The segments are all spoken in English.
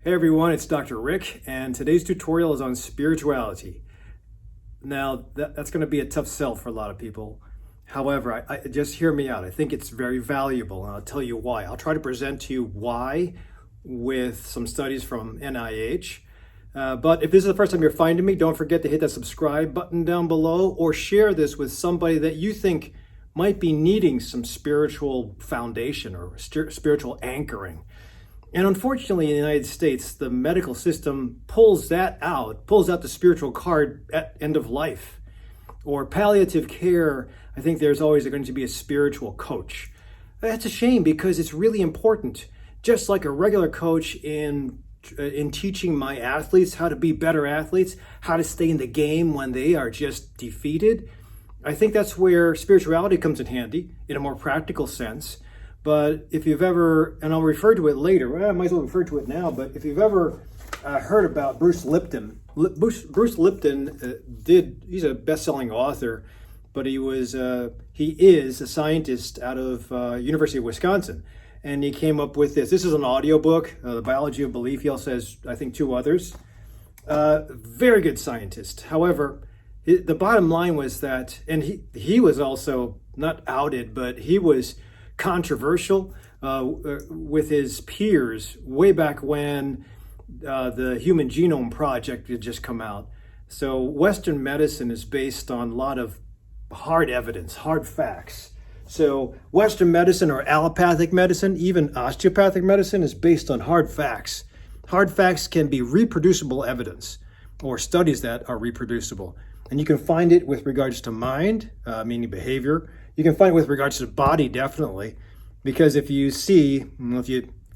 Hey everyone, it's Dr. Rick, and today's tutorial is on spirituality. Now, that's going to be a tough sell for a lot of people. However, I just hear me out. I think it's very valuable, and I'll tell you why. I'll try to present to you why with some studies from NIH. But if this is the first time you're finding me, don't forget to hit that subscribe button down below or share this with somebody that you think might be needing some spiritual foundation or spiritual anchoring. And unfortunately, in the United States, the medical system pulls out the spiritual card at end of life. Or palliative care, I think there's always going to be a spiritual coach. That's a shame because it's really important. Just like a regular coach in teaching my athletes how to be better athletes, how to stay in the game when they are just defeated, I think that's where spirituality comes in handy in a more practical sense. But if you've ever, and I'll refer to it later, well, I might as well refer to it now, but if you've ever heard about Bruce Lipton, Bruce Lipton he's a best-selling author, but he is a scientist out of University of Wisconsin. And he came up with this. This is an audiobook, The Biology of Belief. He also has, I think, two others. Very good scientist. However, the bottom line was that, and he was also not outed, but he was controversial with his peers way back when the Human Genome Project had just come out. So Western medicine is based on a lot of hard evidence, hard facts. So Western medicine or allopathic medicine, even osteopathic medicine, is based on hard facts. Hard facts can be reproducible evidence or studies that are reproducible. And you can find it with regards to mind, meaning behavior. You can find it with regards to the body, definitely, because if you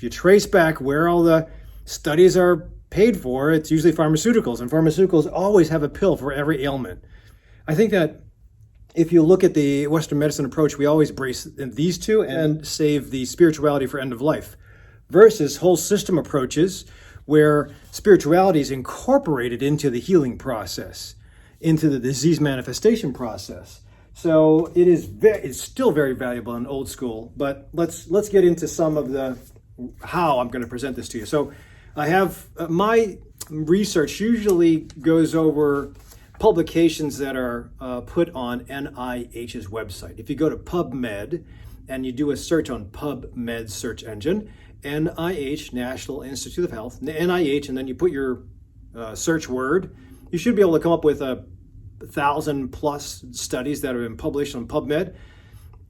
trace back where all the studies are paid for, it's usually pharmaceuticals, and pharmaceuticals always have a pill for every ailment. I think that if you look at the Western medicine approach, we always brace these two and save the spirituality for end of life, versus whole system approaches where spirituality is incorporated into the healing process, into the disease manifestation process. So it's still very valuable and old school, but let's get into some of the how I'm going to present this to you. So I have my research usually goes over publications that are put on NIH's website. If you go to PubMed and you do a search on PubMed search engine, NIH, National Institute of Health, NIH, and then you put your search word, you should be able to come up with 1,000 plus studies that have been published on PubMed.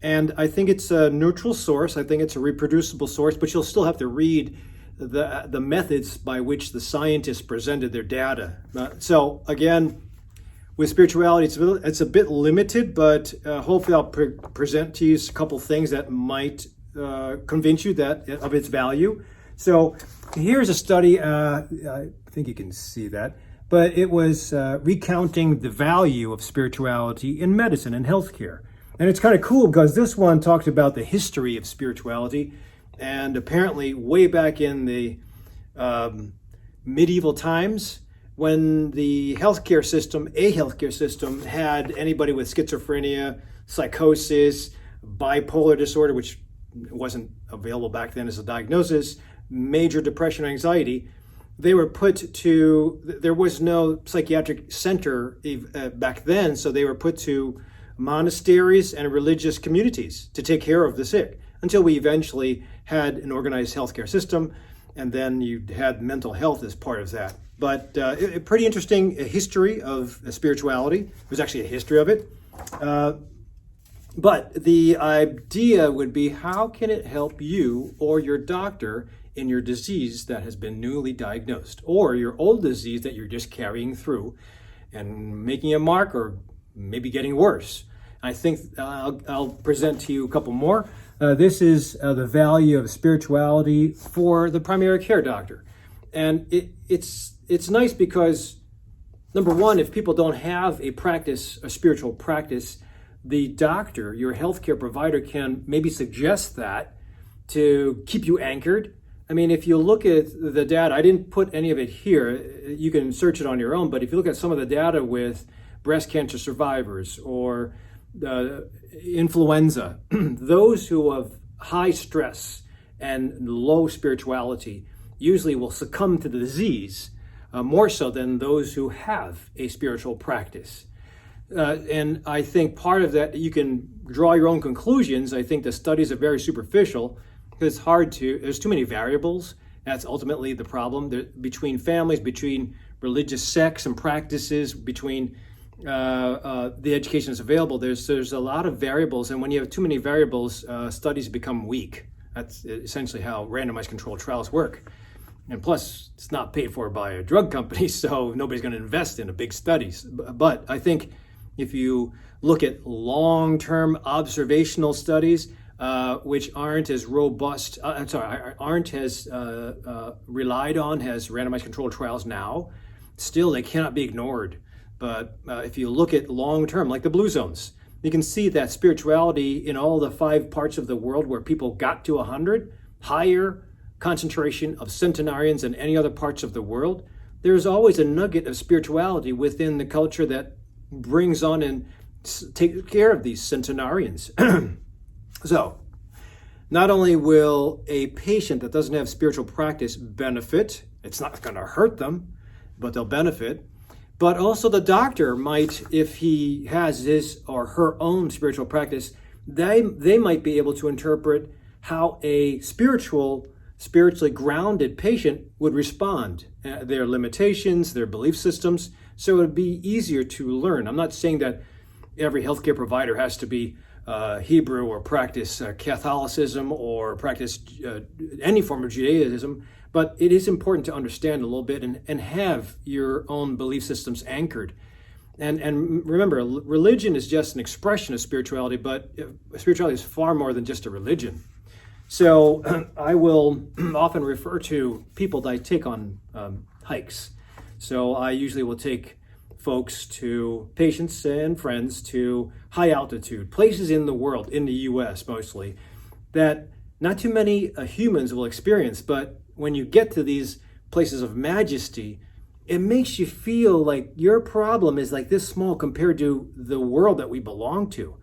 And I think it's a neutral source. I think it's a reproducible source, but you'll still have to read the methods by which the scientists presented their data. So again, with spirituality, it's a bit limited, but hopefully I'll present to you a couple things that might convince you of its value. So here's a study, I think you can see that, but it was recounting the value of spirituality in medicine and healthcare. And it's kind of cool because this one talked about the history of spirituality, and apparently way back in the medieval times, when the healthcare system had anybody with schizophrenia, psychosis, bipolar disorder, which wasn't available back then as a diagnosis, major depression, anxiety, they were there was no psychiatric center back then, so they were put to monasteries and religious communities to take care of the sick until we eventually had an organized healthcare system, and then you had mental health as part of that. But a pretty interesting history of spirituality. There's actually a history of it. But the idea would be, how can it help you or your doctor in your disease that has been newly diagnosed, or your old disease that you're just carrying through and making a mark or maybe getting worse? I think I'll present to you a couple more. This is the value of spirituality for the primary care doctor. And it's nice because, number one, if people don't have a spiritual practice, the doctor, your healthcare provider, can maybe suggest that to keep you anchored. I mean, if you look at the data, I didn't put any of it here. You can search it on your own, but if you look at some of the data with breast cancer survivors or influenza, those who have high stress and low spirituality usually will succumb to the disease more so than those who have a spiritual practice. And I think part of that, you can draw your own conclusions. I think the studies are very superficial because there's too many variables. That's ultimately the problem between families, between religious sects and practices, between the education that's available. There's a lot of variables, and when you have too many variables, studies become weak. That's essentially how randomized controlled trials work. And plus, it's not paid for by a drug company, so nobody's going to invest in a big studies. But I think if you look at long-term observational studies, which aren't as robust, aren't as relied on as randomized controlled trials now, still they cannot be ignored. But if you look at long-term, like the blue zones, you can see that spirituality in all the 5 parts of the world where people got to 100, higher concentration of centenarians than any other parts of the world. There's always a nugget of spirituality within the culture that brings on and takes care of these centenarians. So, not only will a patient that doesn't have spiritual practice benefit, it's not going to hurt them, but they'll benefit. But also the doctor might, if he has his or her own spiritual practice, they might be able to interpret how a spiritually grounded patient would respond, their limitations, their belief systems, so it would be easier to learn. I'm not saying that every healthcare provider has to be Hebrew or practice Catholicism or practice any form of Judaism, but it is important to understand a little bit and have your own belief systems anchored. And remember, religion is just an expression of spirituality, but spirituality is far more than just a religion. So I will often refer to people that I take on hikes. So I usually will take patients and friends to high altitude, places in the world, in the US mostly, that not too many humans will experience. But when you get to these places of majesty, it makes you feel like your problem is like this small compared to the world that we belong to.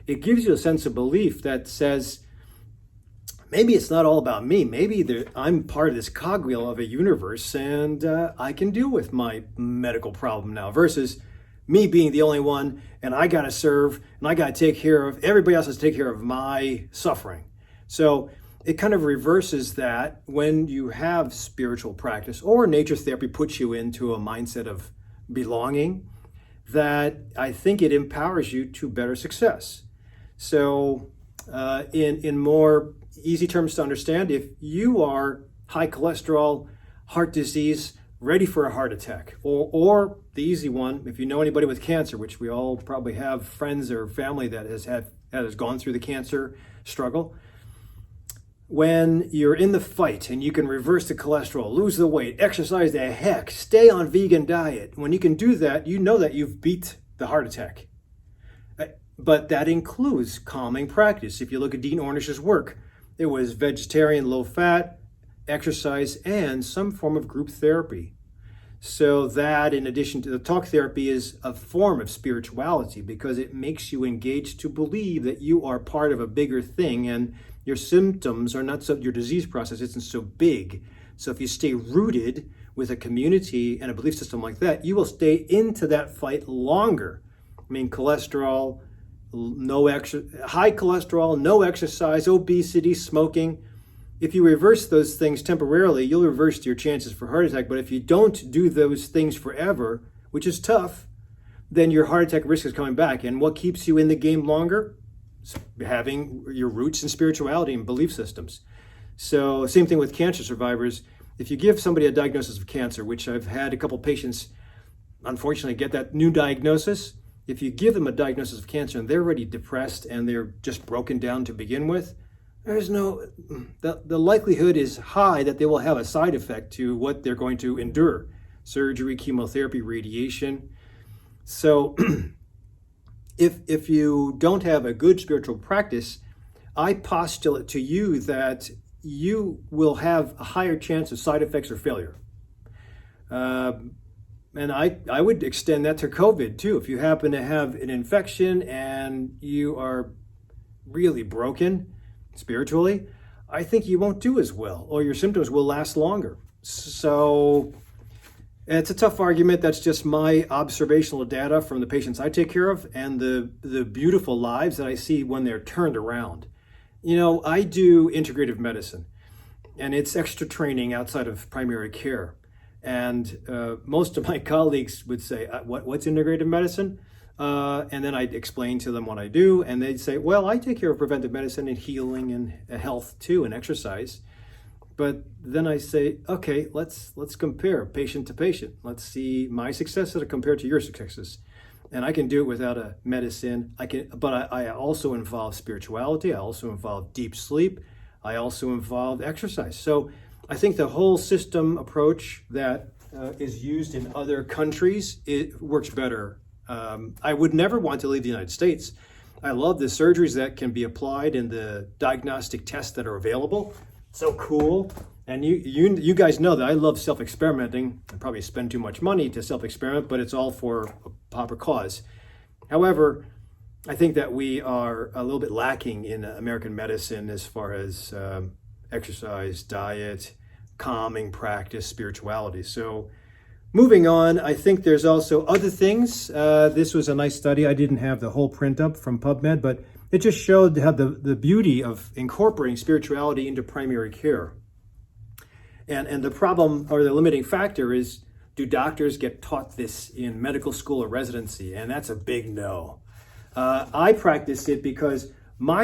It gives you a sense of belief that says, maybe it's not all about me. Maybe I'm part of this cogwheel of a universe and I can deal with my medical problem now versus me being the only one and I got to serve and I got to take care of, everybody else has to take care of my suffering. So it kind of reverses that when you have spiritual practice or nature therapy puts you into a mindset of belonging, that I think it empowers you to better success. So in more easy terms to understand, if you are high cholesterol, heart disease, ready for a heart attack, or the easy one, if you know anybody with cancer, which we all probably have friends or family that has gone through the cancer struggle, when you're in the fight and you can reverse the cholesterol, lose the weight, exercise the heck, stay on vegan diet, when you can do that, you know that you've beat the heart attack. But that includes calming practice. If you look at Dean Ornish's work, it was vegetarian, low-fat, exercise, and some form of group therapy. So that, in addition to the talk therapy, is a form of spirituality because it makes you engaged to believe that you are part of a bigger thing and your symptoms are not so, your disease process isn't so big. So if you stay rooted with a community and a belief system like that, you will stay into that fight longer. I mean, cholesterol, high cholesterol, no exercise, obesity, smoking. If you reverse those things temporarily, you'll reverse your chances for heart attack. But if you don't do those things forever, which is tough, then your heart attack risk is coming back. And what keeps you in the game longer? Having your roots in spirituality and belief systems. So same thing with cancer survivors. If you give somebody a diagnosis of cancer, which I've had a couple patients unfortunately get that new diagnosis, if you give them a diagnosis of cancer and they're already depressed and they're just broken down to begin with, the likelihood is high that they will have a side effect to what they're going to endure. Surgery, chemotherapy, radiation. So if you don't have a good spiritual practice, I postulate to you that you will have a higher chance of side effects or failure. And I would extend that to COVID too. If you happen to have an infection and you are really broken spiritually, I think you won't do as well, or your symptoms will last longer. So it's a tough argument. That's just my observational data from the patients I take care of and the beautiful lives that I see when they're turned around. I do integrative medicine, and it's extra training outside of primary care. And most of my colleagues would say, what's integrative medicine? And then I'd explain to them what I do, and they'd say, well, I take care of preventive medicine and healing and health too, and exercise. But then I say, okay, let's compare patient to patient. Let's see my successes compared to your successes. And I can do it without a medicine. But I also involve spirituality. I also involve deep sleep. I also involve exercise. So I think the whole system approach that is used in other countries, it works better. I would never want to leave the United States. I love the surgeries that can be applied and the diagnostic tests that are available. So cool. And you guys know that I love self-experimenting. I probably spend too much money to self-experiment, but it's all for a proper cause. However, I think that we are a little bit lacking in American medicine as far as exercise, diet, calming practice, spirituality. So moving on, I think there's also other things. This was a nice study. I didn't have the whole print up from PubMed, but it just showed how the beauty of incorporating spirituality into primary care. And the problem or the limiting factor is, do doctors get taught this in medical school or residency? And that's a big no. I practice it because I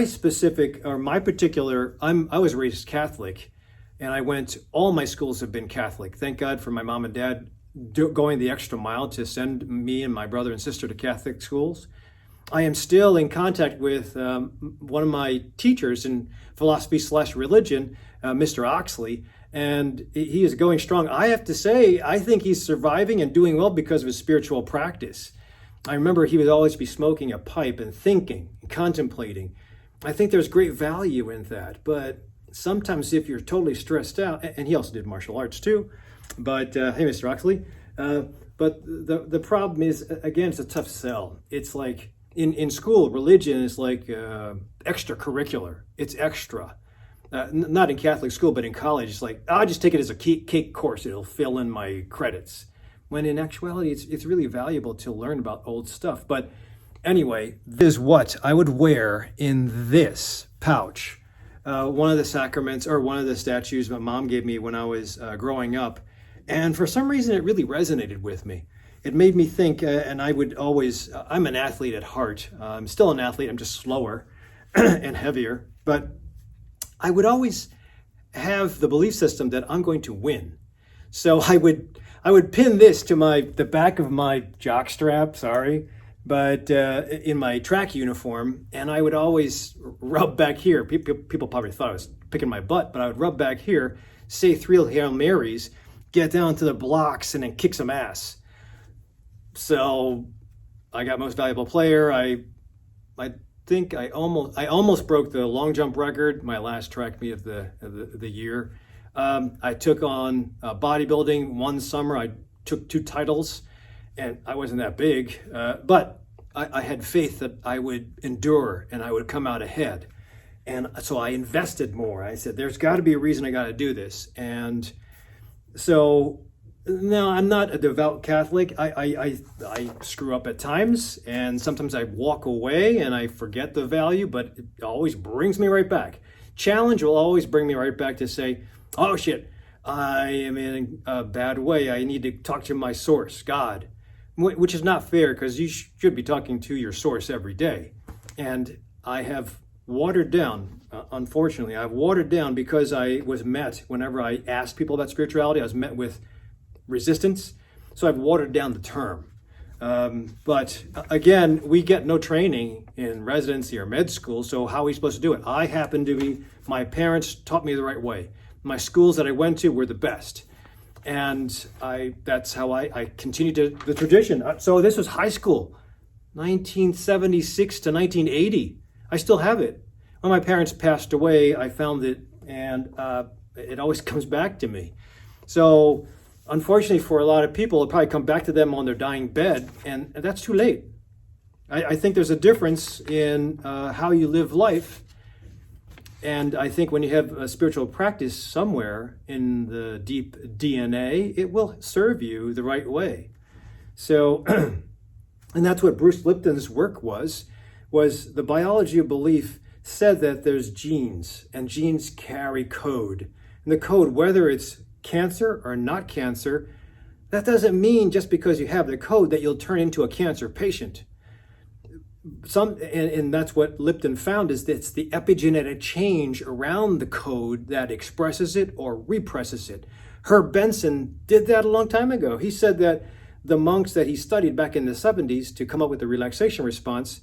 was raised Catholic, and all my schools have been Catholic. Thank God for my mom and dad going the extra mile to send me and my brother and sister to Catholic schools. I am still in contact with one of my teachers in philosophy/religion, Mr. Oxley, and he is going strong. I have to say, I think he's surviving and doing well because of his spiritual practice. I remember he would always be smoking a pipe and thinking, and contemplating. I think there's great value in that, but sometimes if you're totally stressed out, and he also did martial arts too, but hey, Mr. Oxley, but the problem is, again, it's a tough sell. It's like, in school, religion is like extracurricular. It's extra. Not in Catholic school, but in college, it's like, I'll just take it as a cake course. It'll fill in my credits. When in actuality, it's really valuable to learn about old stuff. But anyway, this is what I would wear in this pouch. One of the sacraments, or one of the statues my mom gave me when I was growing up. And for some reason, it really resonated with me. It made me think, and I'm an athlete at heart. I'm still an athlete, I'm just slower and heavier. But I would always have the belief system that I'm going to win. So I would pin this to the back of my jockstrap, but in my track uniform, and I would always rub back here. People probably thought I was picking my butt, but I would rub back here, say 3 Hail Marys, get down to the blocks, and then kick some ass. So I got most valuable player. I think I almost broke the long jump record, my last track meet of the year. I took on bodybuilding one summer. I took 2 titles, and I wasn't that big, but I had faith that I would endure and I would come out ahead. And so I invested more. I said, there's got to be a reason I got to do this. And so now I'm not a devout Catholic. I screw up at times, and sometimes I walk away and I forget the value, but it always brings me right back. Challenge will always bring me right back to say, oh shit, I am in a bad way. I need to talk to my source, God, which is not fair because you should be talking to your source every day. And I have watered down, unfortunately, I've watered down because I was met, whenever I asked people about spirituality, I was met with resistance. So I've watered down the term. But again, we get no training in residency or med school. So how are we supposed to do it? My parents taught me the right way. My schools that I went to were the best. And that's how I continued the tradition. So this was high school, 1976 to 1980. I still have it. When my parents passed away, I found it, and it always comes back to me. So unfortunately for a lot of people, it'll probably come back to them on their dying bed, and that's too late. I think there's a difference in how you live life. And I think when you have a spiritual practice somewhere in the deep DNA, it will serve you the right way. So, and that's what Bruce Lipton's work was the biology of belief said that there's genes, and genes carry code. And the code, whether it's cancer or not cancer, that doesn't mean just because you have the code that you'll turn into a cancer patient. And that's what Lipton found, is that it's the epigenetic change around the code that expresses it or represses it. Herb Benson did that a long time ago. He said that the monks that he studied back in the 70s to come up with the relaxation response,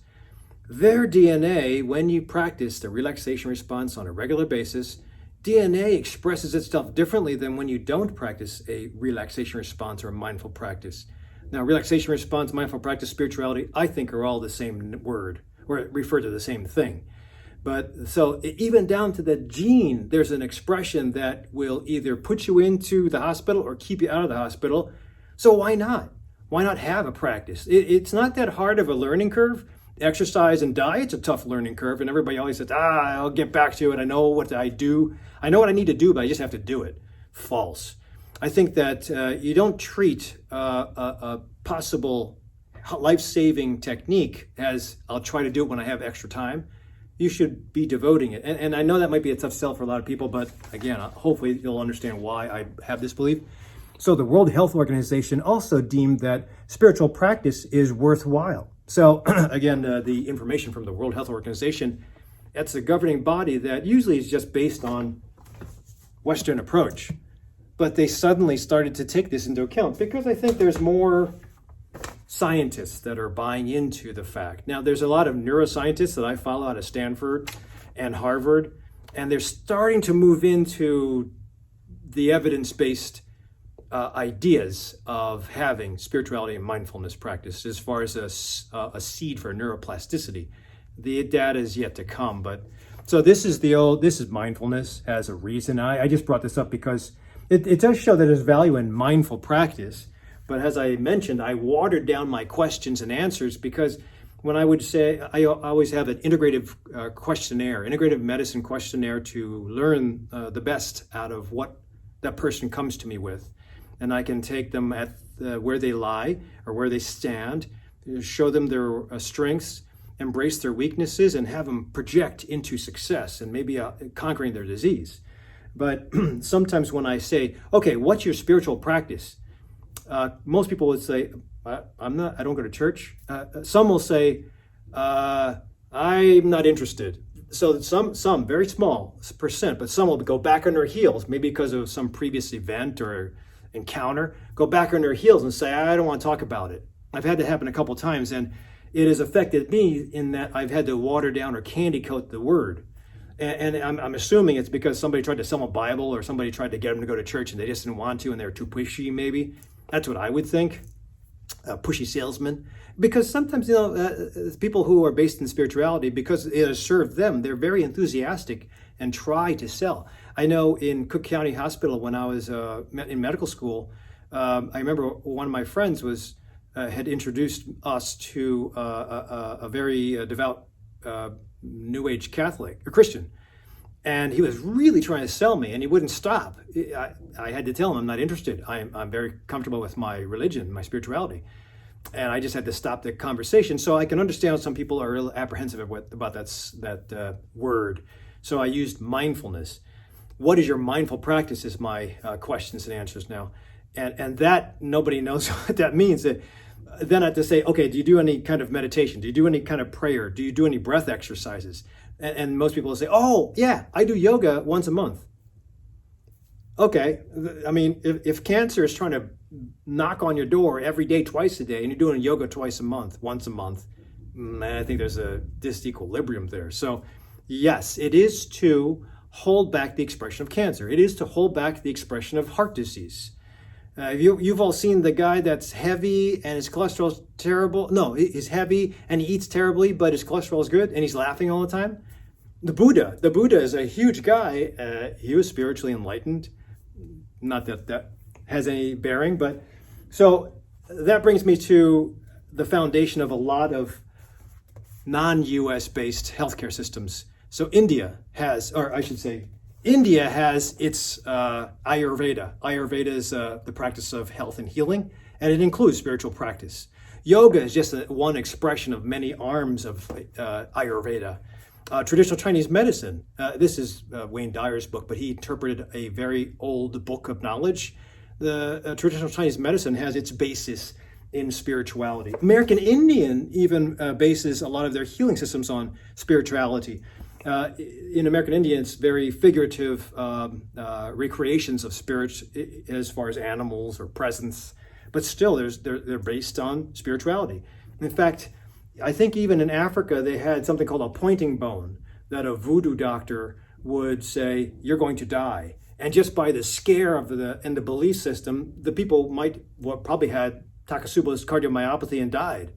their DNA, when you practice the relaxation response on a regular basis, DNA expresses itself differently than when you don't practice a relaxation response or a mindful practice. Now, relaxation response, mindful practice, spirituality, I think are all the same word, or refer to the same thing. But so even down to the gene, there's an expression that will either put you into the hospital or keep you out of the hospital. So why not? Why not have a practice? It's not that hard of a learning curve. Exercise and diet's a tough learning curve, and everybody always says, I'll get back to it. I know what I do. I know what I need to do, but I just have to do it. False. I think that you don't treat a possible life-saving technique as I'll try to do it when I have extra time. You should be devoting it. And I know that might be a tough sell for a lot of people, but again, hopefully you'll understand why I have this belief. So the World Health Organization also deemed that spiritual practice is worthwhile. So again, the information from the World Health Organization, that's a governing body that usually is just based on Western approach. But they suddenly started to take this into account because I think there's more scientists that are buying into the fact. Now, there's a lot of neuroscientists that I follow out of Stanford and Harvard, and they're starting to move into the evidence-based ideas of having spirituality and mindfulness practice as far as a seed for neuroplasticity. The data is yet to come, but so this is mindfulness as a reason. I just brought this up because it does show that there's value in mindful practice, but as I mentioned, I watered down my questions and answers because when I would say, I always have an integrative integrative medicine questionnaire to learn the best out of what that person comes to me with. And I can take them at where they lie or where they stand, show them their strengths, embrace their weaknesses, and have them project into success and maybe conquering their disease. But sometimes when I say, okay, what's your spiritual practice? Most people would say, I don't go to church. Some will say, I'm not interested. So some very small percent, but some will go back on their heels, maybe because of some previous event or encounter, go back on their heels and say, I don't want to talk about it. I've had that happen a couple of times, and it has affected me in that I've had to water down or candy coat the word. And I'm assuming it's because somebody tried to sell a Bible or somebody tried to get them to go to church and they just didn't want to and they're too pushy maybe. That's what I would think, pushy salesman. Because sometimes, people who are based in spirituality, because it has served them, they're very enthusiastic and try to sell. I know in Cook County Hospital when I was in medical school, I remember one of my friends had introduced us to a very devout New Age Catholic or Christian, and he was really trying to sell me, and he wouldn't stop. I had to tell him I'm not interested. I'm very comfortable with my religion, my spirituality, and I just had to stop the conversation. So I can understand some people are a little apprehensive about that word. So I used mindfulness. What is your mindful practice is my questions and answers now. And that, nobody knows what that means. Then I have to say, okay, do you do any kind of meditation? Do you do any kind of prayer? Do you do any breath exercises? And most people will say, oh, yeah, I do yoga once a month. Okay, I mean, if cancer is trying to knock on your door every day, twice a day, and you're doing yoga once a month, I think there's a disequilibrium there. So yes, it is to hold back the expression of cancer. It is to hold back the expression of heart disease. You've all seen the guy that's heavy and his cholesterol's terrible. No, he's heavy and he eats terribly, but his cholesterol is good and he's laughing all the time. The Buddha is a huge guy. He was spiritually enlightened. Not that has any bearing, but so that brings me to the foundation of a lot of non-US based healthcare systems. So India has, or I should say, India has its Ayurveda. Ayurveda is the practice of health and healing, and it includes spiritual practice. Yoga is just one expression of many arms of Ayurveda. Traditional Chinese medicine, this is Wayne Dyer's book, but he interpreted a very old book of knowledge. The traditional Chinese medicine has its basis in spirituality. American Indian even bases a lot of their healing systems on spirituality. In American Indian, it's very figurative recreations of spirits as far as animals or presence, but still they're based on spirituality. In fact, I think even in Africa, they had something called a pointing bone that a voodoo doctor would say, you're going to die. And just by the scare of the belief system, the people probably had Takotsubo's cardiomyopathy and died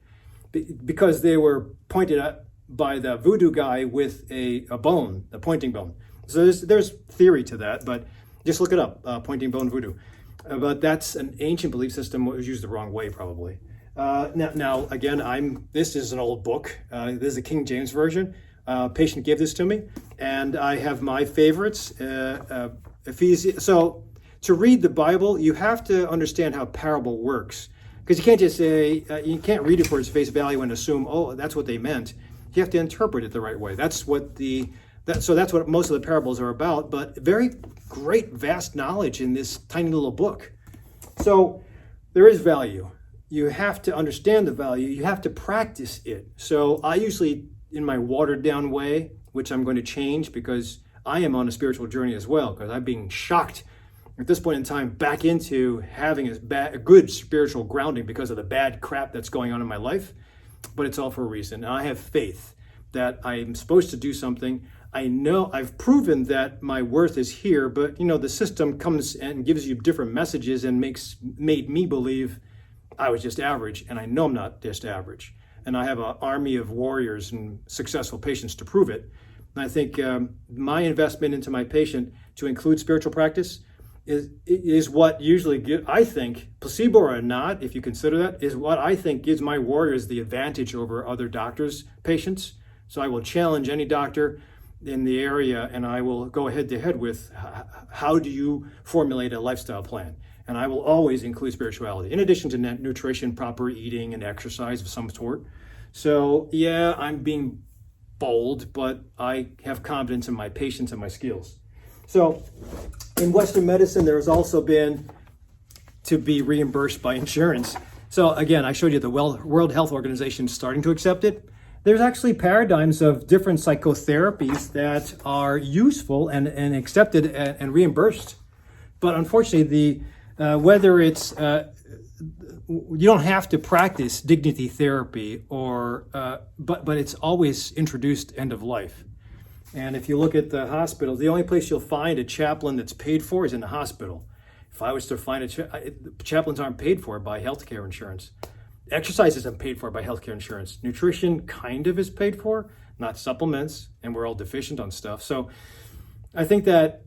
because they were pointed at by the voodoo guy with a bone, a pointing bone. So there's theory to that, but just look it up, pointing bone voodoo. But that's an ancient belief system. It was used the wrong way, probably. Now again, this is an old book. This is a King James version. A patient gave this to me, and I have my favorites. Ephesians. So to read the Bible, you have to understand how parable works, because you can't just say, you can't read it for its face value and assume, oh, that's what they meant. You have to interpret it the right way. That's what that's what most of the parables are about, but very great, vast knowledge in this tiny little book. So there is value. You have to understand the value. You have to practice it. So I usually, in my watered down way, which I'm going to change because I am on a spiritual journey as well, because I'm being shocked at this point in time back into having a good spiritual grounding because of the bad crap that's going on in my life. But it's all for a reason. And I have faith that I'm supposed to do something. I know I've proven that my worth is here, but the system comes and gives you different messages and made me believe I was just average, and I know I'm not just average. And I have an army of warriors and successful patients to prove it. And I think my investment into my patient to include spiritual practice is what usually I think, placebo or not, if you consider that, is what I think gives my warriors the advantage over other doctors' patients. So I will challenge any doctor in the area, and I will go head to head with how do you formulate a lifestyle plan? And I will always include spirituality, in addition to nutrition, proper eating, and exercise of some sort. So yeah, I'm being bold, but I have confidence in my patients and my skills. So in Western medicine, there has also been to be reimbursed by insurance. So again, I showed you the World Health Organization starting to accept it. There's actually paradigms of different psychotherapies that are useful and accepted and reimbursed. But unfortunately, whether it's you don't have to practice dignity therapy but it's always introduced end of life. And if you look at the hospitals, the only place you'll find a chaplain that's paid for is in the hospital. If I was to find chaplains aren't paid for by healthcare insurance. Exercise isn't paid for by healthcare insurance. Nutrition kind of is paid for, not supplements, and we're all deficient on stuff. So I think that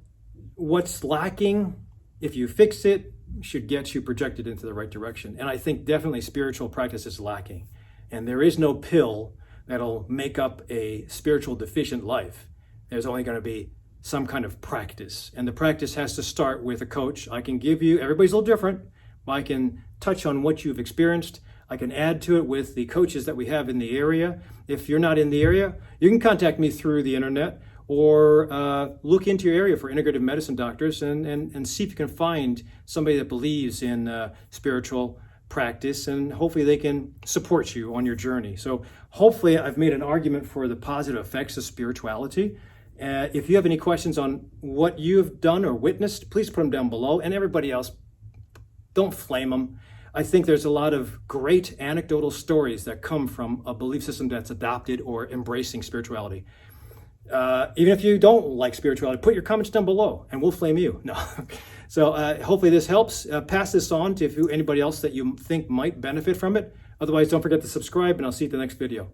what's lacking, if you fix it, should get you projected into the right direction. And I think definitely spiritual practice is lacking. And there is no pill that'll make up a spiritual deficient life. There's only going to be some kind of practice. And the practice has to start with a coach. I can give you, everybody's a little different. I can touch on what you've experienced. I can add to it with the coaches that we have in the area. If you're not in the area, you can contact me through the internet or look into your area for integrative medicine doctors and see if you can find somebody that believes in spiritual practice, and hopefully they can support you on your journey. So hopefully I've made an argument for the positive effects of spirituality. If you have any questions on what you've done or witnessed, please put them down below. And everybody else, don't flame them. I think there's a lot of great anecdotal stories that come from a belief system that's adopted or embracing spirituality. Even if you don't like spirituality, put your comments down below and we'll flame you. No. So hopefully this helps. Pass this on to anybody else that you think might benefit from it. Otherwise, don't forget to subscribe, and I'll see you at the next video.